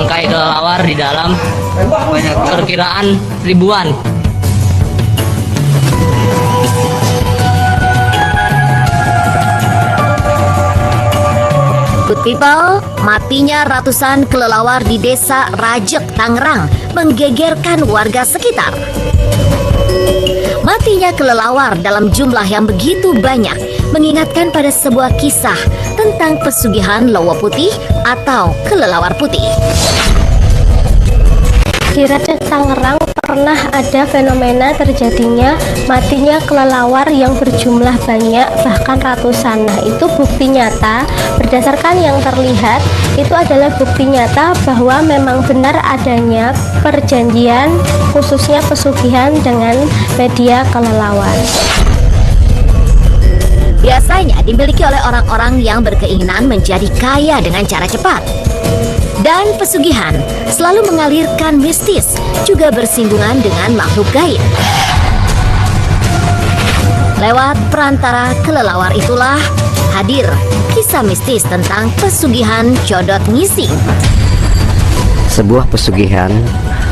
bangkai kelelawar di dalam, perkiraan ribuan. Good people, matinya ratusan kelelawar di desa Rajek, Tangerang menggegerkan warga sekitar. Matinya kelelawar dalam jumlah yang begitu banyak mengingatkan pada sebuah kisah tentang pesugihan lowo putih atau kelelawar putih. Di Rajek, Tangerang pernah ada fenomena terjadinya matinya kelelawar yang berjumlah banyak, bahkan ratusan. Nah, itu bukti nyata, berdasarkan yang terlihat, itu adalah bukti nyata bahwa memang benar adanya perjanjian, khususnya pesugihan dengan media kelelawar. Biasanya dimiliki oleh orang-orang yang berkeinginan menjadi kaya dengan cara cepat. Dan pesugihan selalu mengalirkan mistis, juga bersinggungan dengan makhluk gaib. Lewat perantara kelelawar itulah hadir kisah mistis tentang pesugihan Codot Ngising. Sebuah pesugihan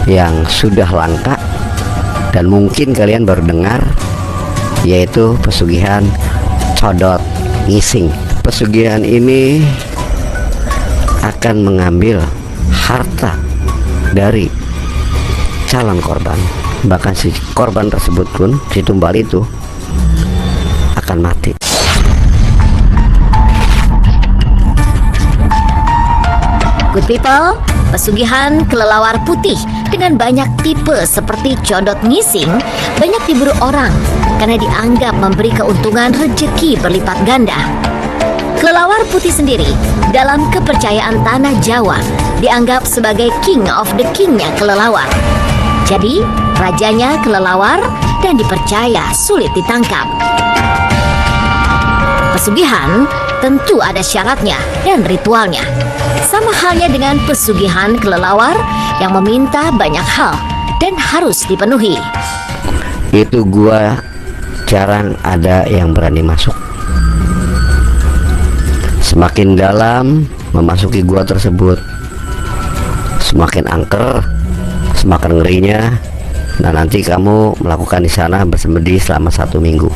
yang sudah langka dan mungkin kalian baru dengar, yaitu pesugihan Codot Ngising. Pesugihan ini akan mengambil harta dari calon korban, bahkan si korban tersebut pun, si tumbal itu akan mati. Good people, pesugihan kelelawar putih dengan banyak tipe seperti Codot Ngising banyak diburu orang karena dianggap memberi keuntungan rezeki berlipat ganda. Kelelawar putih sendiri dalam kepercayaan tanah Jawa dianggap sebagai king of the kingnya kelelawar. Jadi, rajanya kelelawar dan dipercaya sulit ditangkap. Pesugihan tentu ada syaratnya dan ritualnya. Sama halnya dengan pesugihan kelelawar yang meminta banyak hal dan harus dipenuhi. Itu gua jarang ada yang berani masuk. Semakin dalam memasuki gua tersebut, semakin angker, semakin ngerinya. Nah, nanti kamu melakukan di sana bersemedi selama 1 minggu.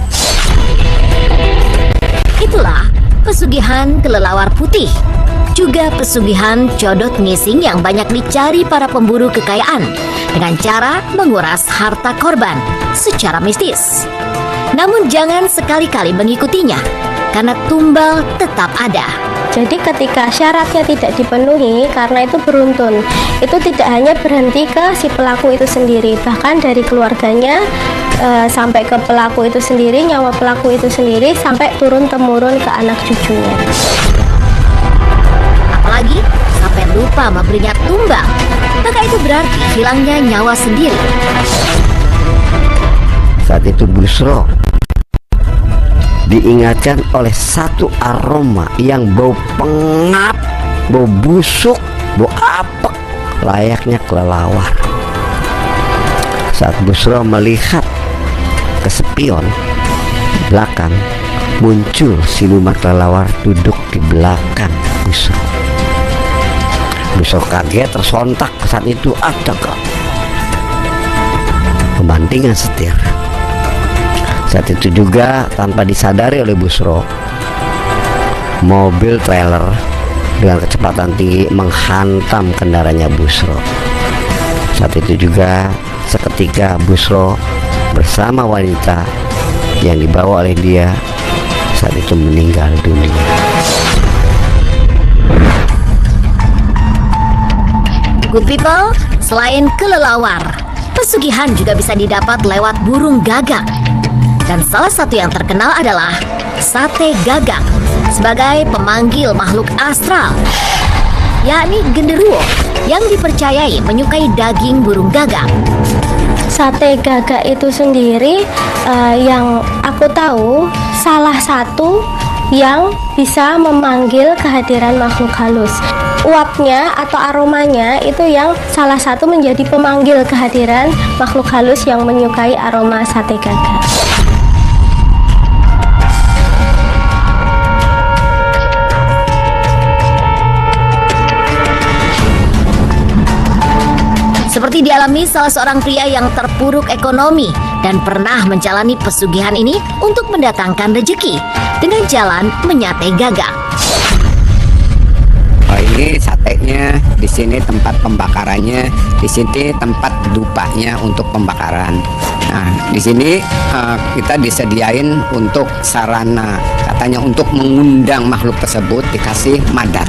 Itulah pesugihan kelelawar putih, juga pesugihan Codot Ngising yang banyak dicari para pemburu kekayaan dengan cara menguras harta korban secara mistis. Namun jangan sekali-kali mengikutinya, karena tumbal tetap ada. Jadi ketika syaratnya tidak dipenuhi, karena itu beruntun, itu tidak hanya berhenti ke si pelaku itu sendiri, bahkan dari keluarganya sampai ke pelaku itu sendiri, nyawa pelaku itu sendiri, sampai turun-temurun ke anak cucunya. Apalagi sampai lupa memberinya tumbal, maka itu berarti hilangnya nyawa sendiri. Saat itu Busro diingatkan oleh satu aroma yang bau pengap, bau busuk, bau apek, layaknya kelelawar. Saat Busro melihat ke spion belakang, muncul siluman kelelawar duduk di belakang Busro. Busro kaget, tersontak saat itu ada pembantingan setir. Saat itu juga tanpa disadari oleh Busro, mobil trailer dengan kecepatan tinggi menghantam kendaraannya Busro. Saat itu juga seketika Busro bersama wanita yang dibawa oleh dia saat itu meninggal dunia. Good people, selain kelelawar, pesugihan juga bisa didapat lewat burung gagak. Dan salah satu yang terkenal adalah sate gagak sebagai pemanggil makhluk astral, yakni genderuwo yang dipercayai menyukai daging burung gagak. Sate gagak itu sendiri yang aku tahu salah satu yang bisa memanggil kehadiran makhluk halus. Uapnya atau aromanya itu yang salah satu menjadi pemanggil kehadiran makhluk halus yang menyukai aroma sate gagak. Seperti dialami salah seorang pria yang terpuruk ekonomi dan pernah menjalani pesugihan ini untuk mendatangkan rezeki dengan jalan menyate gagak. Oh, ini satenya, di sini tempat pembakarannya, di sini tempat dupanya untuk pembakaran. Nah, di sini kita disediain untuk sarana, katanya untuk mengundang makhluk tersebut dikasih madat.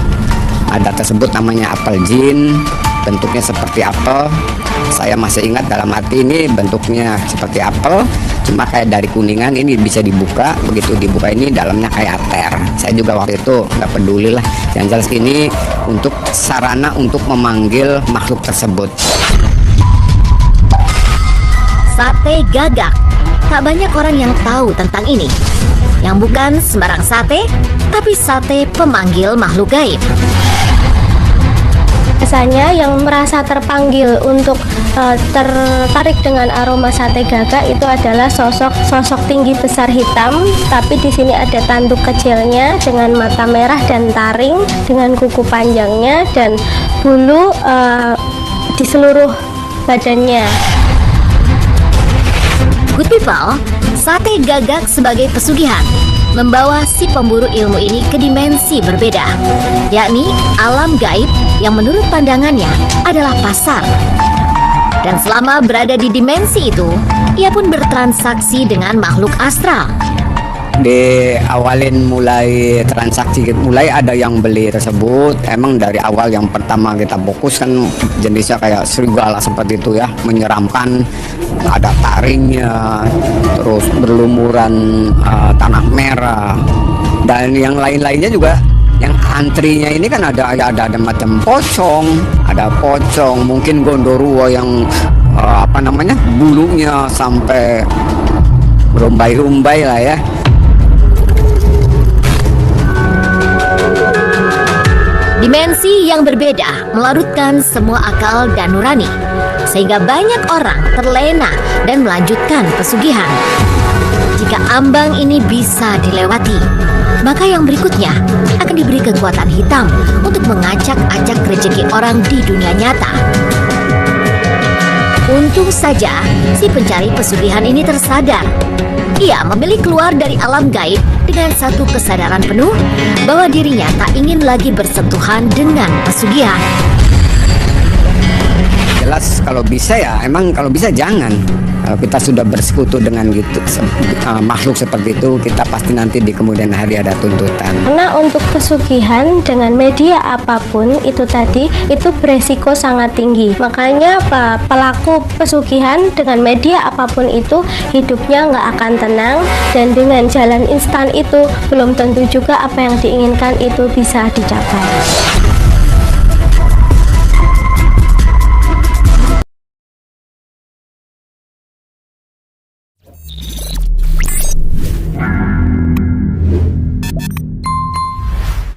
Madat tersebut namanya apel jin, bentuknya seperti apel. Saya masih ingat dalam hati ini bentuknya seperti apel, cuma kayak dari kuningan, ini bisa dibuka. Begitu dibuka ini dalamnya kayak ater. Saya juga waktu itu nggak peduli lah. Yang jelas ini untuk sarana untuk memanggil makhluk tersebut. Sate gagak. Tak banyak orang yang tahu tentang ini. Yang bukan sembarang sate, tapi sate pemanggil makhluk gaib. Biasanya yang merasa terpanggil untuk tertarik dengan aroma sate gagak itu adalah sosok tinggi besar hitam, tapi di sini ada tanduk kecilnya dengan mata merah dan taring, dengan kuku panjangnya dan bulu di seluruh badannya. Good people, sate gagak sebagai pesugihan membawa si pemburu ilmu ini ke dimensi berbeda, yakni alam gaib yang menurut pandangannya adalah pasar. Dan selama berada di dimensi itu, ia pun bertransaksi dengan makhluk astral. Diawalin mulai transaksi, mulai ada yang beli tersebut. Emang dari awal yang pertama kita fokus kan jenisnya kayak serigala seperti itu ya, menyeramkan, ada taringnya, terus berlumuran tanah merah, dan yang lain-lainnya juga. Yang antrinya ini kan ada macam pocong, mungkin gondoruo yang bulunya sampai rumbai-rumbai lah ya. Dimensi yang berbeda melarutkan semua akal dan nurani, sehingga banyak orang terlena dan melanjutkan pesugihan. Jika ambang ini bisa dilewati, maka yang berikutnya akan diberi kekuatan hitam untuk mengacak-acak rezeki orang di dunia nyata. Untung saja si pencari pesugihan ini tersadar. Ia memilih keluar dari alam gaib dengan satu kesadaran penuh bahwa dirinya tak ingin lagi bersentuhan dengan pesugihan. Jelas kalau bisa ya, emang kalau bisa jangan. Kita sudah bersekutu dengan gitu makhluk seperti itu, kita pasti nanti di kemudian hari ada tuntutan. Karena untuk pesugihan dengan media apapun itu tadi, itu beresiko sangat tinggi. Makanya pelaku pesugihan dengan media apapun itu hidupnya nggak akan tenang, dan dengan jalan instan itu belum tentu juga apa yang diinginkan itu bisa dicapai.